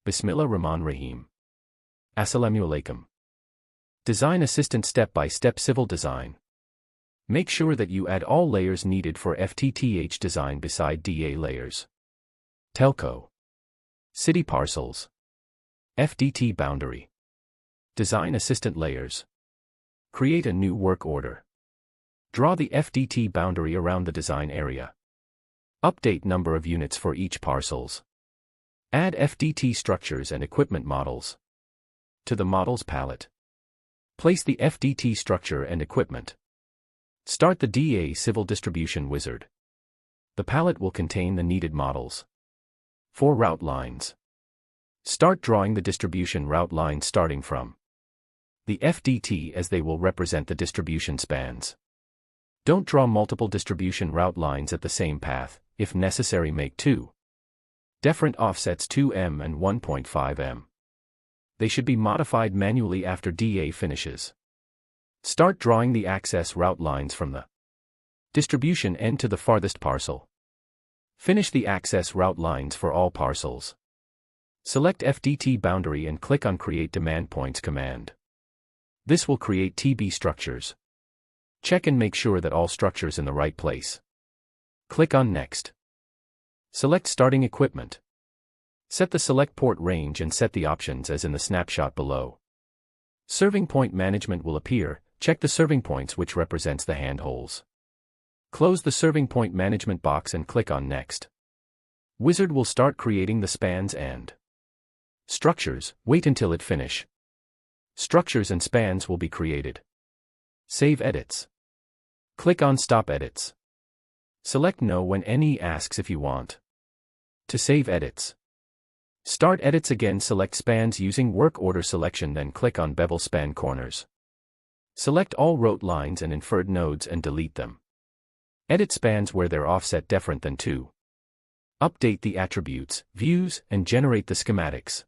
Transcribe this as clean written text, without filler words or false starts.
Bismillah Rahman Rahim. Assalamu alaikum. Design Assistant Step-by-Step Civil Design. Make sure that you add all layers needed for FTTH design beside DA layers. Telco. City parcels. FDT boundary. Design Assistant layers. Create a new work order. Draw the FDT boundary around the design area. Update number of units for each parcels. Add FDT structures and equipment models. To the Models palette. Place the FDT structure and equipment. Start the DA Civil Distribution Wizard. The palette will contain the needed models. 4 route lines. Start drawing the distribution route lines starting from the FDT, as they will represent the distribution spans. Don't draw multiple distribution route lines at the same path. If necessary, make 2 different offsets, 2 m and 1.5 m. They should be modified manually after DA finishes. Start drawing the access route lines from the distribution end to the farthest parcel. Finish the access route lines for all parcels. Select FDT boundary and click on Create Demand Points command. This will create TB structures. Check and make sure that all structures in the right place. Click on Next. Select Starting Equipment. Set the select port range and set the options as in the snapshot below. Serving point management will appear. Check the serving points, which represents the handholds. Close the serving point management box and click on Next. Wizard will start creating the spans and structures. Wait until it finish. Structures and spans will be created. Save edits. Click on Stop Edits. Select No when any asks if you want to save edits. Start edits again. Select spans using work order selection, then click on Bevel Span Corners. Select all rote lines and inferred nodes and delete them. Edit spans where they're offset different than 2. Update the attributes, views, and generate the schematics.